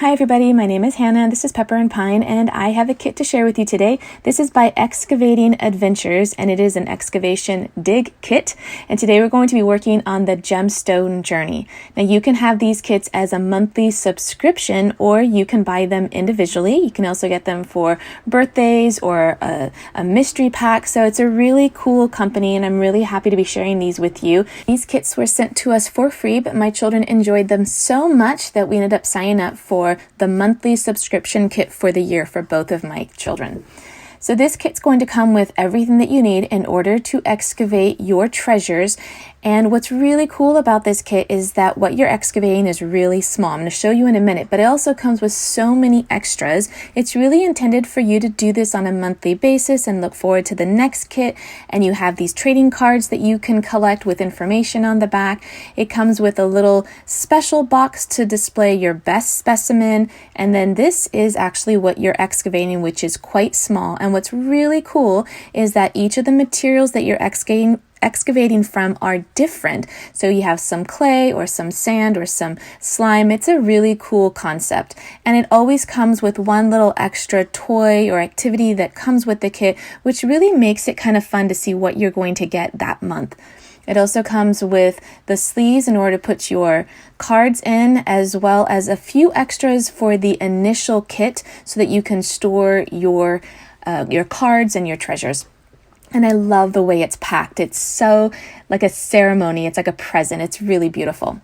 Hi everybody, my name is Hannah, this is Pepper and Pine, and I have a kit to share with you today. This is by Excavating Adventures, and it is an excavation dig kit, and today we're going to be working on the gemstone journey. Now you can have these kits as a monthly subscription, or you can buy them individually. You can also get them for birthdays or a mystery pack, so it's a really cool company, and I'm really happy to be sharing these with you. These kits were sent to us for free, but my children enjoyed them so much that we ended up signing up for the monthly subscription kit for the year for both of my children. So this kit's going to come with everything that you need in order to excavate your treasures. And what's really cool about this kit is that what you're excavating is really small. I'm going to show you in a minute, but it also comes with so many extras. It's really intended for you to do this on a monthly basis and look forward to the next kit. And you have these trading cards that you can collect with information on the back. It comes with a little special box to display your best specimen. And then this is actually what you're excavating, which is quite small. And what's really cool is that each of the materials that you're excavating from are different. So you have some clay or some sand or some slime. It's a really cool concept. And it always comes with one little extra toy or activity that comes with the kit, which really makes it kind of fun to see what you're going to get that month. It also comes with the sleeves in order to put your cards in, as well as a few extras for the initial kit so that you can store your cards and your treasures. And I love the way it's packed. It's so like a ceremony. It's like a present. It's really beautiful.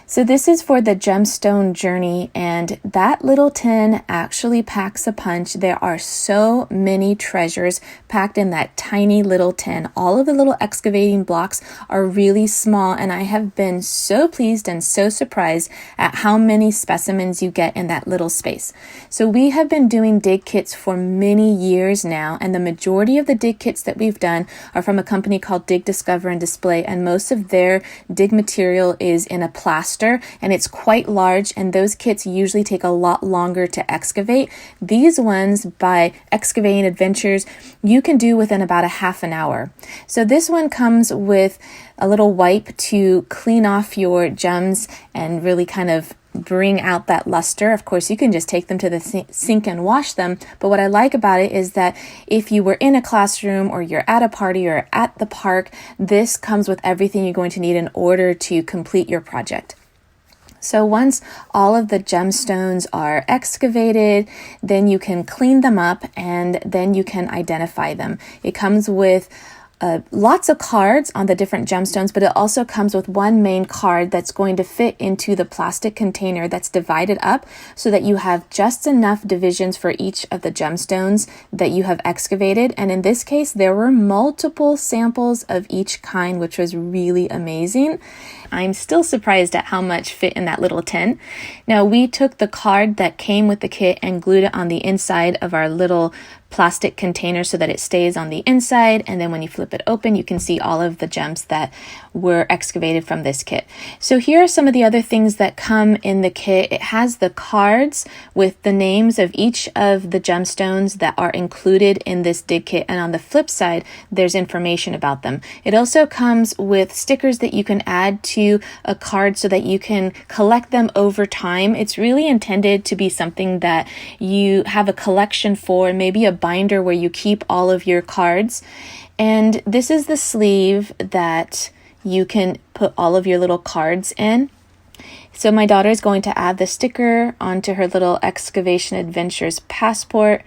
So this is for the gemstone journey, and that little tin actually packs a punch. There are so many treasures packed in that tiny little tin. All of the little excavating blocks are really small, and I have been so pleased and so surprised at how many specimens you get in that little space. So we have been doing dig kits for many years now, and the majority of the dig kits that we've done are from a company called Dig, Discover, and Display, and most of their dig material is in a plaster, and it's quite large, and those kits usually take a lot longer to excavate. These ones by Excavating Adventures you can do within about a half an hour. So this one comes with a little wipe to clean off your gems and really kind of bring out that luster. Of course, you can just take them to the sink and wash them. But what I like about it is that if you were in a classroom or you're at a party or at the park, this comes with everything you're going to need in order to complete your project. So once all of the gemstones are excavated, then you can clean them up and then you can identify them. It comes with lots of cards on the different gemstones, but it also comes with one main card that's going to fit into the plastic container that's divided up so that you have just enough divisions for each of the gemstones that you have excavated. And in this case, there were multiple samples of each kind, which was really amazing. I'm still surprised at how much fit in that little tin. Now, we took the card that came with the kit and glued it on the inside of our little plastic container so that it stays on the inside, and then when you flip it open you can see all of the gems that were excavated from this kit. So here are some of the other things that come in the kit. It has the cards with the names of each of the gemstones that are included in this dig kit, and on the flip side there's information about them. It also comes with stickers that you can add to a card so that you can collect them over time. It's really intended to be something that you have a collection for, maybe a binder where you keep all of your cards. And this is the sleeve that you can put all of your little cards in. So my daughter is going to add the sticker onto her little Excavation Adventures passport,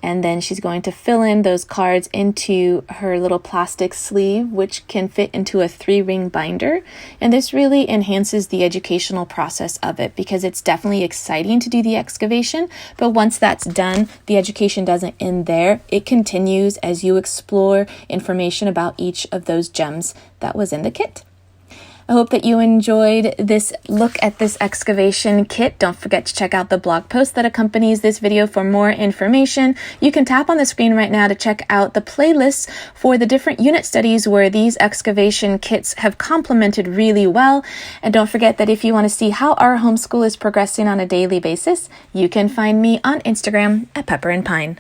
and then she's going to fill in those cards into her little plastic sleeve, which can fit into a 3-ring binder. And this really enhances the educational process of it because it's definitely exciting to do the excavation. But once that's done, the education doesn't end there. It continues as you explore information about each of those gems that was in the kit. I hope that you enjoyed this look at this excavation kit. Don't forget to check out the blog post that accompanies this video for more information. You can tap on the screen right now to check out the playlists for the different unit studies where these excavation kits have complemented really well. And don't forget that if you want to see how our homeschool is progressing on a daily basis, you can find me on Instagram at Pepper and Pine.